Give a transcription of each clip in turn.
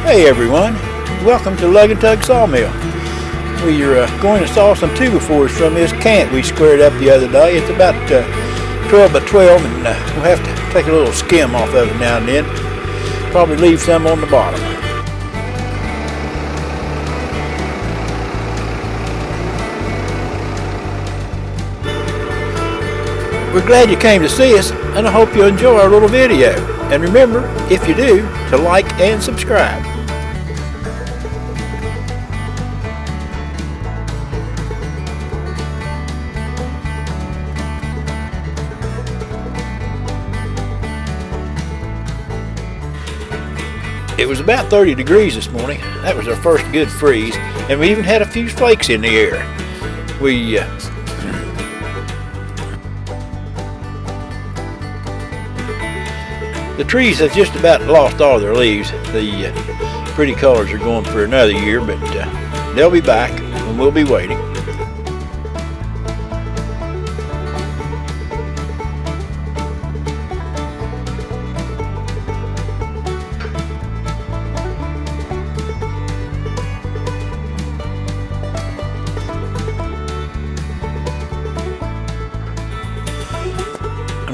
Hey everyone, welcome to Lug&Tug Sawmill. We are going to saw some 2x4s from this cant we squared up the other day. It's about 12 by 12 and we'll have to take a little skim off of it now and then. Probably leave some on the bottom. We're glad you came to see us, and I hope you enjoy our little video. And remember, if you do, to like and subscribe. It was about 30 degrees this morning. That was our first good freeze, and we even had a few flakes in the air. The trees have just about lost all their leaves. The pretty colors are going for another year, but they'll be back and we'll be waiting.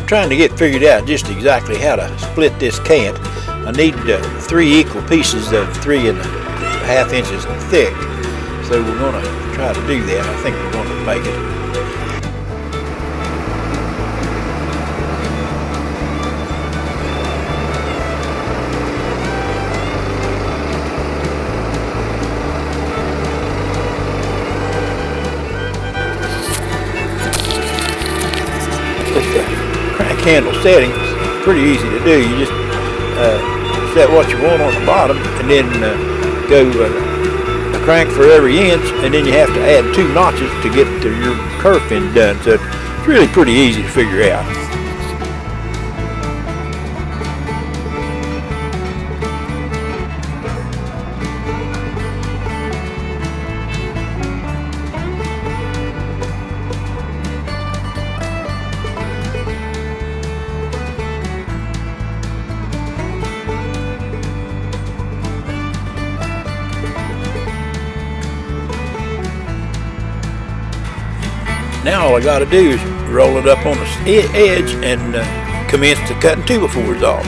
Trying to get figured out just exactly how to split this cant. I need 3 equal pieces of 3.5 inches thick, so we're going to try to do that. I think we're going to make it. Candle setting is pretty easy to do. You just set what you want on the bottom and then go a crank for every inch, and then you have to add 2 notches to get your curve fin done. So it's really pretty easy to figure out. Now all I got to do is roll it up on the edge and commence to cutting 2x4s off.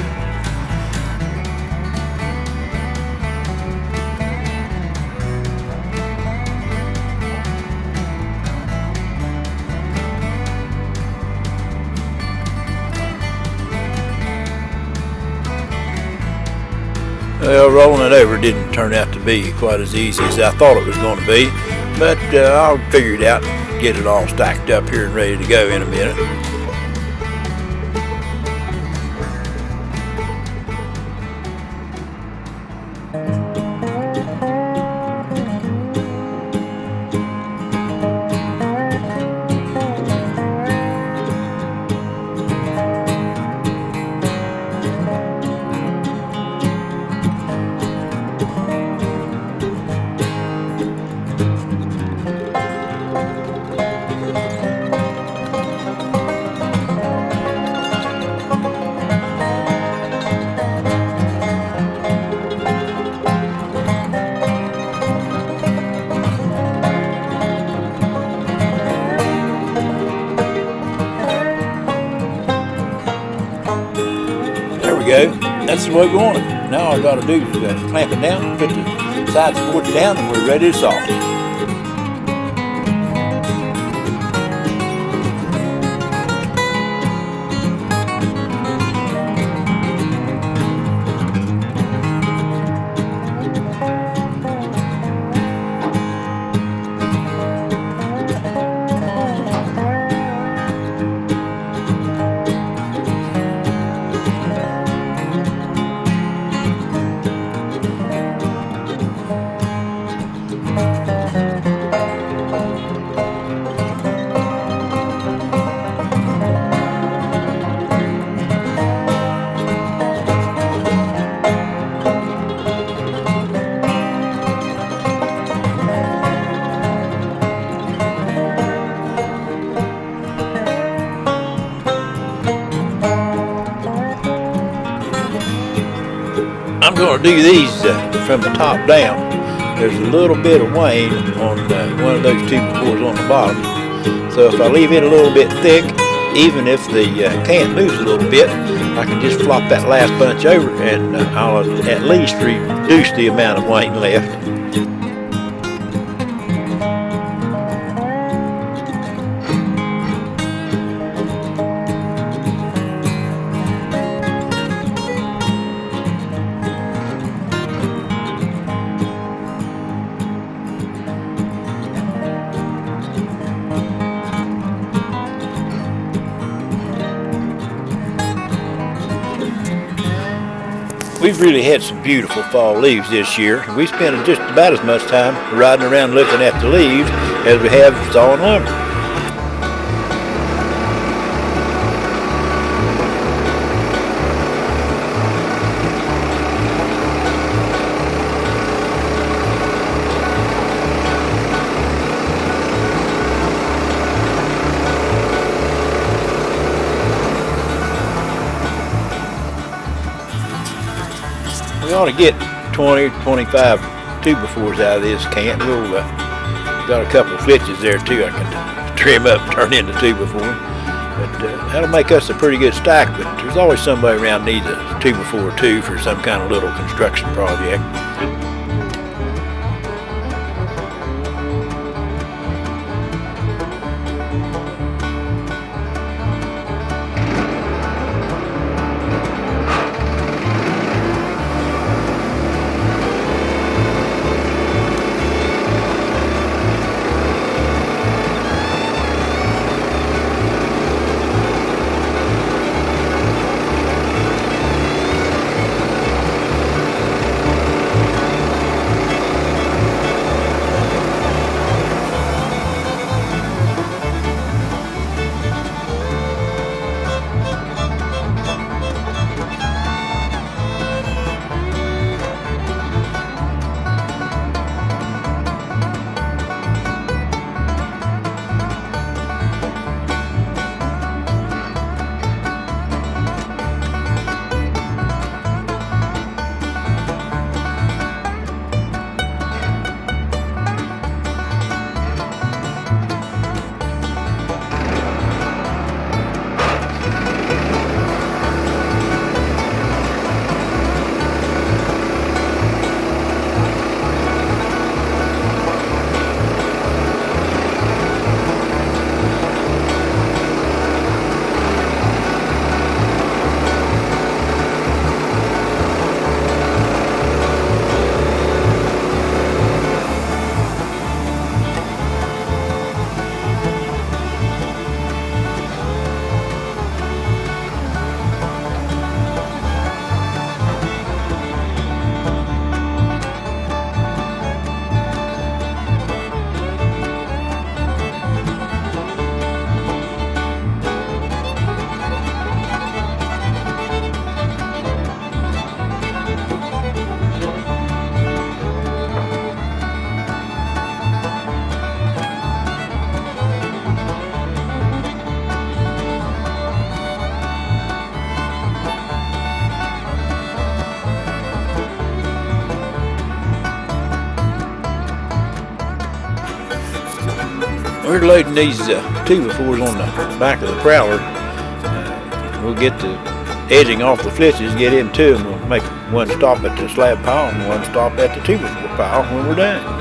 Well, rolling it over didn't turn out to be quite as easy as I thought it was going to be, but I'll figure it out. Get it all stacked up here and ready to go in a minute. Go. That's the way we want it. Now all I got to do is clamp it down, put the side supports down, and we're ready to saw. I'm going to do these from the top down. There's a little bit of wane on one of those 2x4s on the bottom. So if I leave it a little bit thick, even if the cant moves a little bit, I can just flop that last bunch over and I'll at least reduce the amount of wane left. We've really had some beautiful fall leaves this year. We spent just about as much time riding around looking at the leaves as we have sawing lumber. We ought to get 20 or 25 2x4s out of this cant. We'll got a couple of flitches there too I can trim up and turn into 2x4. But that'll make us a pretty good stack, but there's always somebody around needs a 2x4 too for some kind of little construction project. We're loading these 2x4s on the back of the prowler. We'll get the edging off the flitches, get into them. We'll make one stop at the slab pile and one stop at the 2x4 pile when we're done.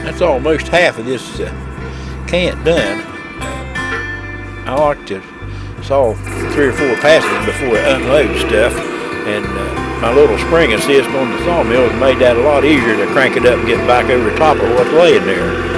That's almost half of this cant done. I like to saw 3 or 4 passes before I unload stuff, and my little spring assist on the sawmill has made that a lot easier to crank it up and get back over the top of what's laying there.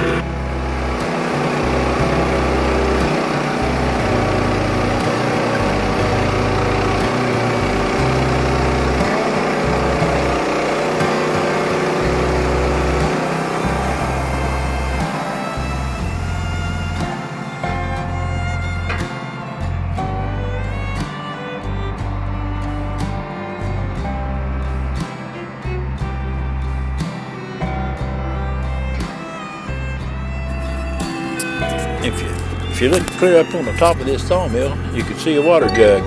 If you look clear up on the top of this sawmill, you can see a water jug.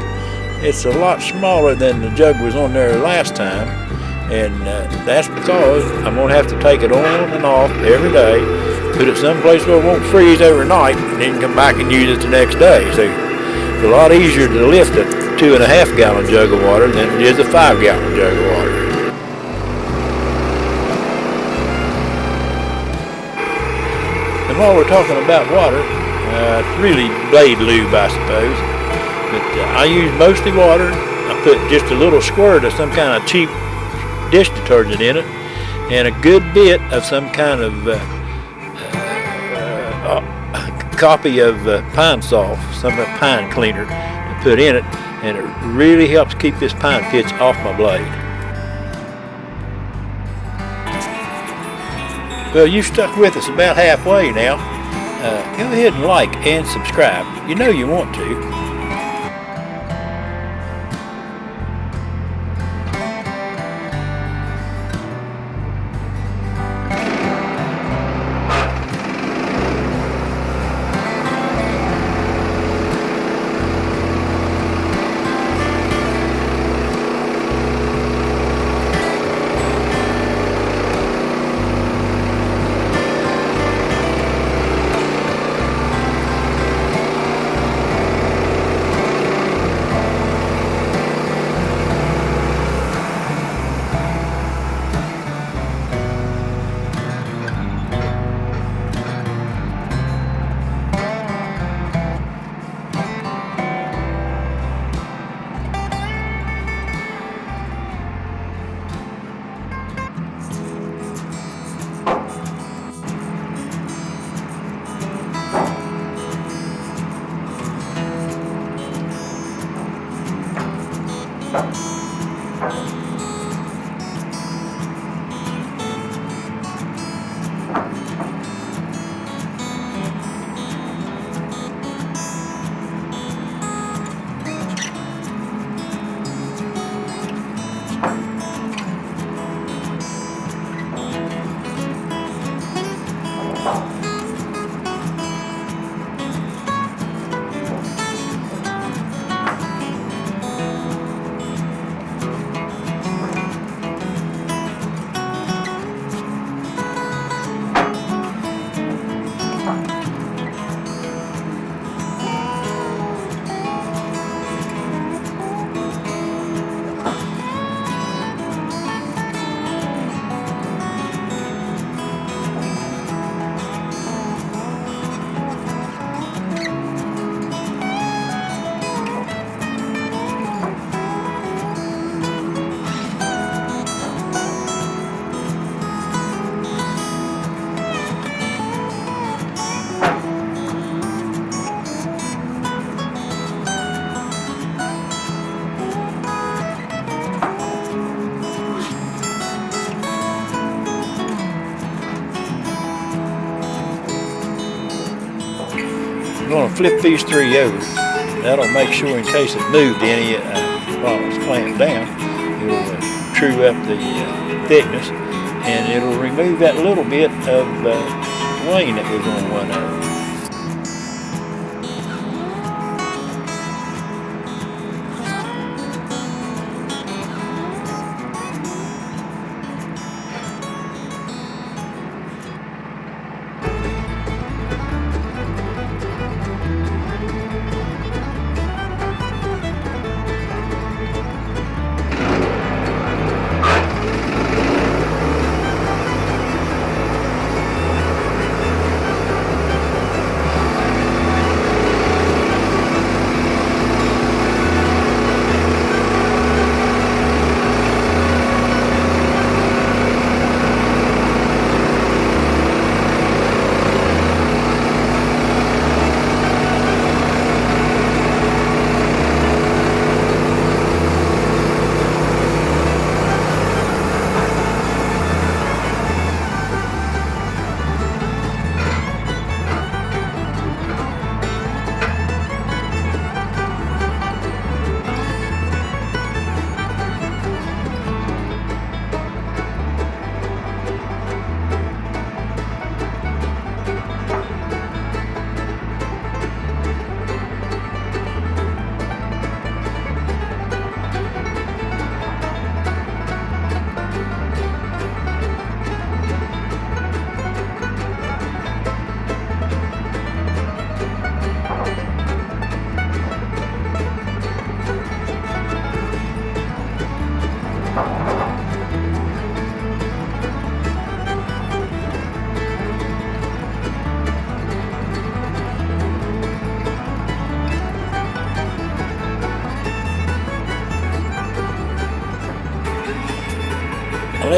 It's a lot smaller than the jug was on there last time, and that's because I'm going to have to take it on and off every day, put it someplace where it won't freeze overnight, and then come back and use it the next day. So it's a lot easier to lift a 2.5 gallon jug of water than it is a 5 gallon jug of water. And while we're talking about water, it's really blade lube, I suppose. But I use mostly water. I put just a little squirt of some kind of cheap dish detergent in it, and a good bit of some kind of copy of pine soft, some of pine cleaner to put in it, and it really helps keep this pine pitch off my blade. Well, you've stuck with us about halfway now. Go ahead and like and subscribe. You know you want to. I'm going to flip these 3 over. That'll make sure in case it moved any while it was clamped down, it'll true up the thickness, and it'll remove that little bit of wane that was on one of them.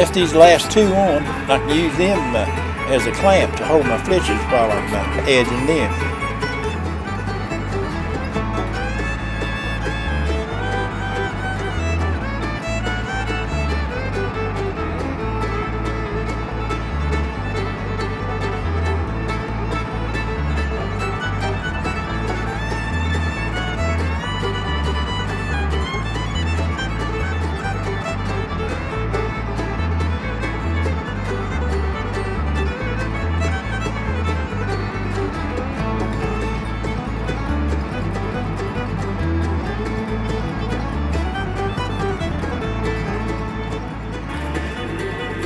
left these last two on. I can use them as a clamp to hold my flitches while I'm edging them.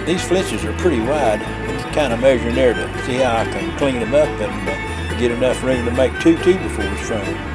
These flitches are pretty wide. I'm kind of measuring there to see how I can clean them up and get enough room to make 2 2x4s from them.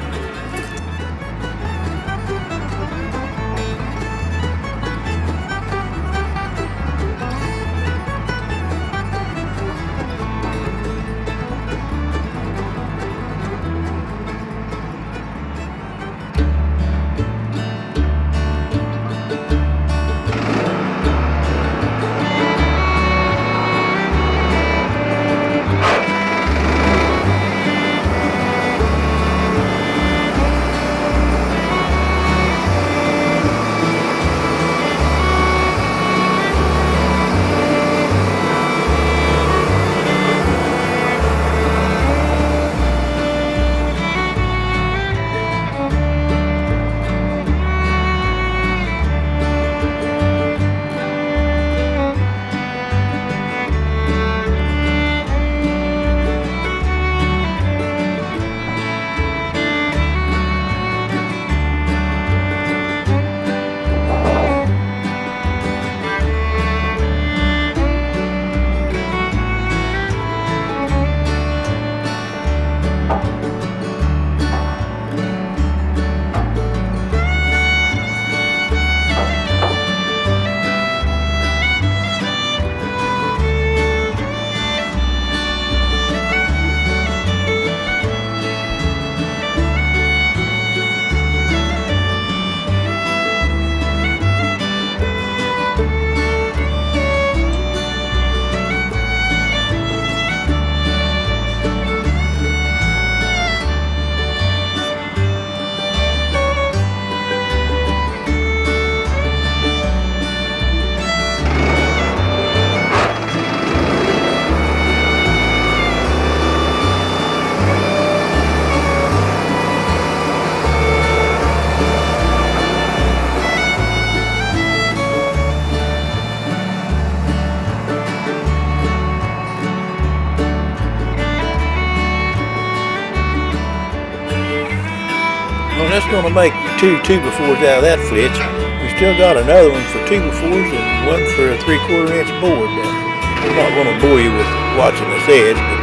Well, that's going to make 2 2x4s out of that flitch. We still got another one for 2x4s and one for a 3/4 inch board. I'm not going to bore you with watching this edge, but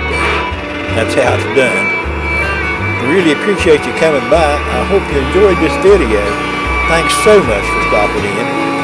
that's how it's done. I really appreciate you coming by. I hope you enjoyed this video. Thanks so much for stopping in.